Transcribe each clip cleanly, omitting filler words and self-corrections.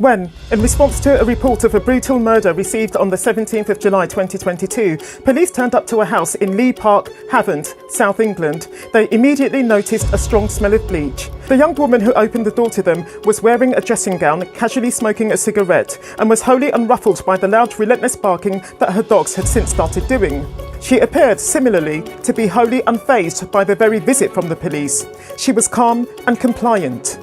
When, in response to a report of a brutal murder received on the 17th of July 2022, police turned up to a house in Lee Park, Havant, South England, they immediately noticed a strong smell of bleach. The young woman who opened the door to them was wearing a dressing gown, casually smoking a cigarette, and was wholly unruffled by the loud, relentless barking that her dogs had since started doing. She appeared, similarly, to be wholly unfazed by the very visit from the police. She was calm and compliant.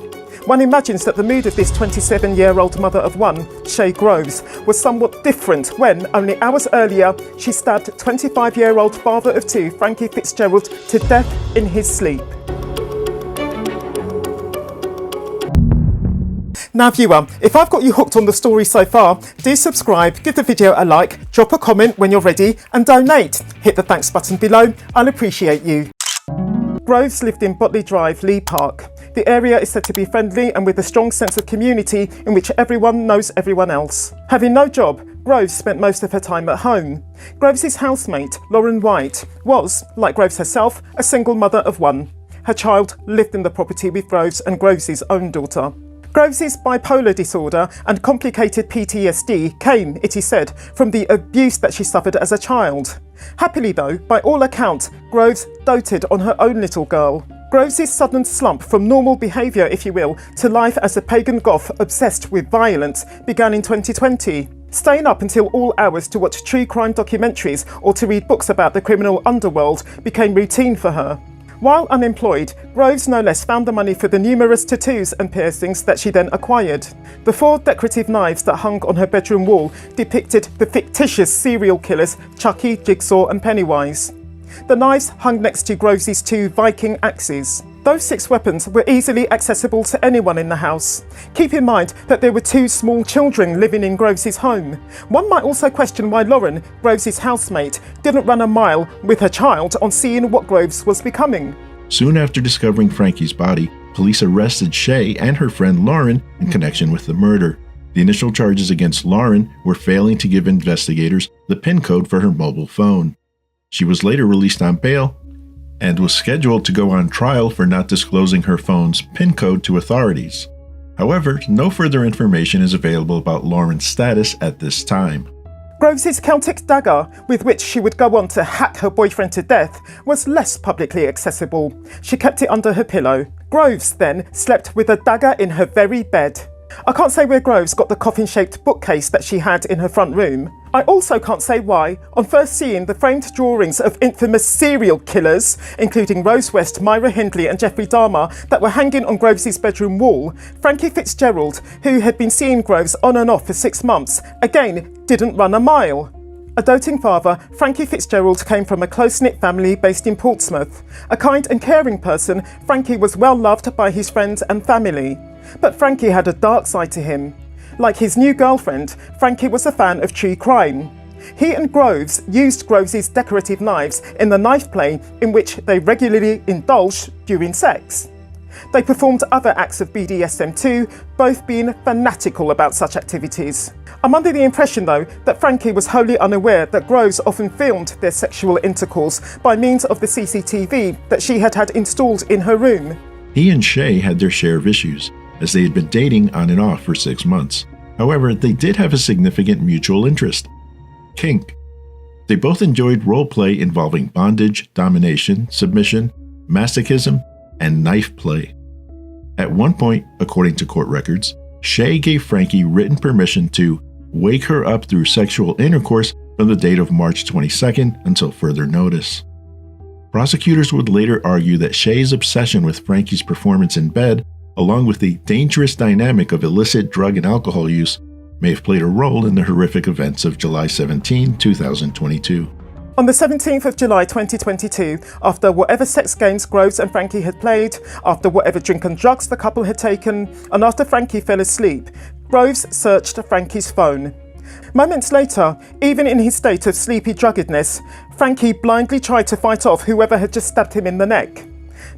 One imagines that the mood of this 27-year-old mother of one, Shaye Groves, was somewhat different when, only hours earlier, she stabbed 25-year-old father of two, Frankie Fitzgerald, to death in his sleep. Now viewer, if I've got you hooked on the story so far, do subscribe, give the video a like, drop a comment when you're ready, and donate. Hit the thanks button below, I'll appreciate you. Groves lived in Botley Drive, Lee Park. The area is said to be friendly and with a strong sense of community in which everyone knows everyone else. Having no job, Groves spent most of her time at home. Groves' housemate, Lauren White, was, like Groves herself, a single mother of one. Her child lived in the property with Groves and Groves' own daughter. Groves' bipolar disorder and complicated PTSD came, it is said, from the abuse that she suffered as a child. Happily though, by all accounts, Groves doted on her own little girl. Groves' sudden slump from normal behaviour, if you will, to life as a pagan goth obsessed with violence began in 2020. Staying up until all hours to watch true crime documentaries or to read books about the criminal underworld became routine for her. While unemployed, Groves no less found the money for the numerous tattoos and piercings that she then acquired. The 4 decorative knives that hung on her bedroom wall depicted the fictitious serial killers Chucky, Jigsaw and Pennywise. The knives hung next to Groves' 2 Viking axes. Those 6 weapons were easily accessible to anyone in the house. Keep in mind that there were 2 small children living in Groves' home. One might also question why Lauren, Groves' housemate, didn't run a mile with her child on seeing what Groves was becoming. Soon after discovering Frankie's body, police arrested Shaye and her friend Lauren in connection with the murder. The initial charges against Lauren were failing to give investigators the PIN code for her mobile phone. She was later released on bail and was scheduled to go on trial for not disclosing her phone's PIN code to authorities. However, no further information is available about Lauren's status at this time. Groves' Celtic dagger, with which she would go on to hack her boyfriend to death, was less publicly accessible. She kept it under her pillow. Groves, then, slept with a dagger in her very bed. I can't say where Groves got the coffin-shaped bookcase that she had in her front room. I also can't say why, on first seeing the framed drawings of infamous serial killers, including Rose West, Myra Hindley and Jeffrey Dahmer, that were hanging on Groves' bedroom wall, Frankie Fitzgerald, who had been seeing Groves on and off for 6 months, again didn't run a mile. A doting father, Frankie Fitzgerald came from a close-knit family based in Portsmouth. A kind and caring person, Frankie was well loved by his friends and family. But Frankie had a dark side to him. Like his new girlfriend, Frankie was a fan of true crime. He and Groves used Groves' decorative knives in the knife play in which they regularly indulged during sex. They performed other acts of BDSM too, both being fanatical about such activities. I'm under the impression though that Frankie was wholly unaware that Groves often filmed their sexual intercourse by means of the CCTV that she had had installed in her room. He and Shaye had their share of issues, as they had been dating on and off for 6 months. However, they did have a significant mutual interest: kink. They both enjoyed role play involving bondage, domination, submission, masochism, and knife play. At one point, according to court records, Shaye gave Frankie written permission to wake her up through sexual intercourse from the date of March 22nd until further notice. Prosecutors would later argue that Shaye's obsession with Frankie's performance in bed, along with the dangerous dynamic of illicit drug and alcohol use, may have played a role in the horrific events of July 17, 2022. On the 17th of July 2022, after whatever sex games Groves and Frankie had played, after whatever drink and drugs the couple had taken, and after Frankie fell asleep, Groves searched Frankie's phone. Moments later, even in his state of sleepy druggedness, Frankie blindly tried to fight off whoever had just stabbed him in the neck.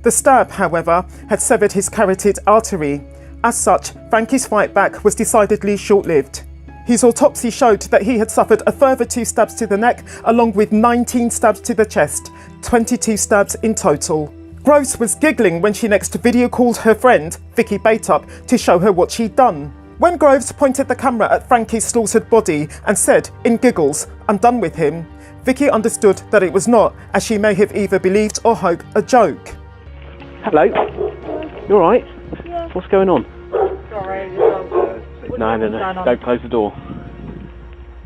The stab, however, had severed his carotid artery. As such, Frankie's fight back was decidedly short-lived. His autopsy showed that he had suffered a further 2 stabs to the neck, along with 19 stabs to the chest, 22 stabs in total. Groves was giggling when she next video called her friend, Vicky Baitup, to show her what she'd done. When Groves pointed the camera at Frankie's slaughtered body and said, in giggles, "I'm done with him," Vicky understood that it was not, as she may have either believed or hoped, a joke. Hello? You alright? Yeah. What's going on? Sorry. No. Don't close the door.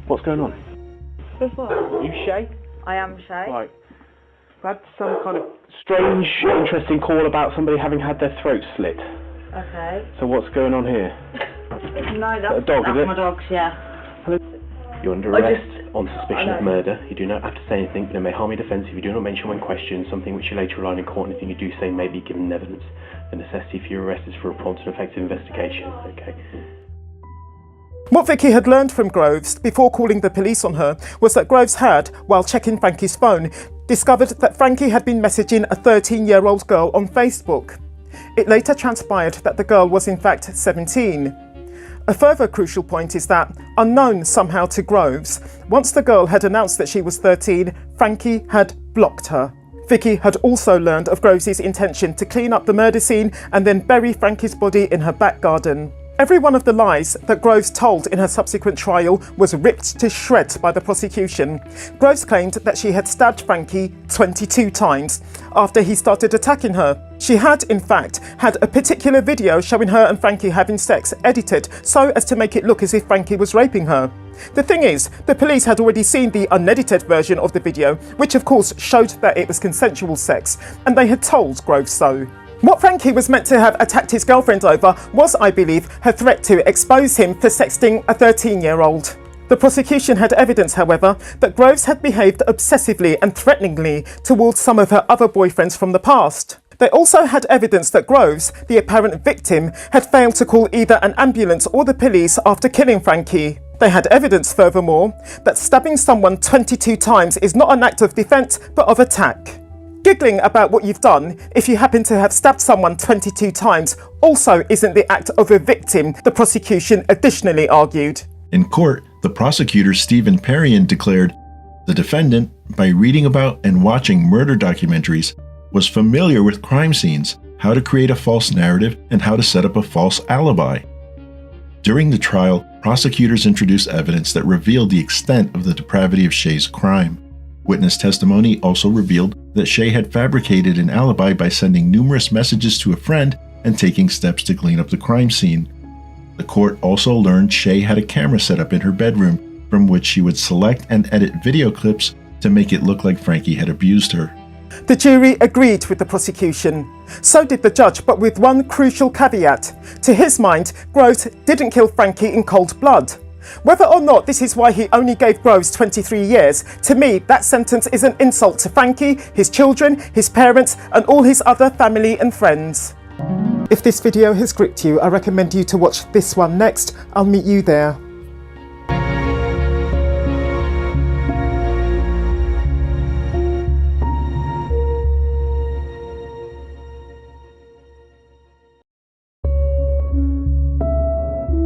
What's going on? With what? You Shaye? I am Shaye. Right. I've had some kind of strange, interesting call about somebody having had their throat slit. Okay. So what's going on here? No, that's a dog, is it? my dog's, yeah. Hello? You're under arrest on suspicion of murder. You do not have to say anything, but it may harm your defence if you do not mention when questioned something which you later rely on in court. Anything you do say may be given evidence. The necessity for your arrest is for a prompt and effective investigation. Okay. What Vicky had learned from Groves before calling the police on her was that Groves had, while checking Frankie's phone, discovered that Frankie had been messaging a 13-year-old girl on Facebook. It later transpired that the girl was in fact 17. A further crucial point is that, unknown somehow to Groves, once the girl had announced that she was 13, Frankie had blocked her. Vicky had also learned of Groves' intention to clean up the murder scene and then bury Frankie's body in her back garden. Every one of the lies that Groves told in her subsequent trial was ripped to shreds by the prosecution. Groves claimed that she had stabbed Frankie 22 times after he started attacking her. She had, in fact, had a particular video showing her and Frankie having sex edited so as to make it look as if Frankie was raping her. The thing is, the police had already seen the unedited version of the video, which of course showed that it was consensual sex, and they had told Groves so. What Frankie was meant to have attacked his girlfriend over was, I believe, her threat to expose him for sexting a 13-year-old. The prosecution had evidence, however, that Groves had behaved obsessively and threateningly towards some of her other boyfriends from the past. They also had evidence that Groves, the apparent victim, had failed to call either an ambulance or the police after killing Frankie. They had evidence, furthermore, that stabbing someone 22 times is not an act of defence but of attack. Giggling about what you've done, if you happen to have stabbed someone 22 times, also isn't the act of a victim, the prosecution additionally argued. In court, the prosecutor Stephen Perrion declared, "The defendant, by reading about and watching murder documentaries, was familiar with crime scenes, how to create a false narrative, and how to set up a false alibi." During the trial, prosecutors introduced evidence that revealed the extent of the depravity of Shaye's crime. Witness testimony also revealed that Shaye had fabricated an alibi by sending numerous messages to a friend and taking steps to clean up the crime scene. The court also learned Shaye had a camera set up in her bedroom from which she would select and edit video clips to make it look like Frankie had abused her. The jury agreed with the prosecution. So did the judge, but with one crucial caveat. To his mind, Groves didn't kill Frankie in cold blood. Whether or not this is why he only gave Groves 23 years, to me that sentence is an insult to Frankie, his children, his parents and all his other family and friends. If this video has gripped you, I recommend you to watch this one next. I'll meet you there.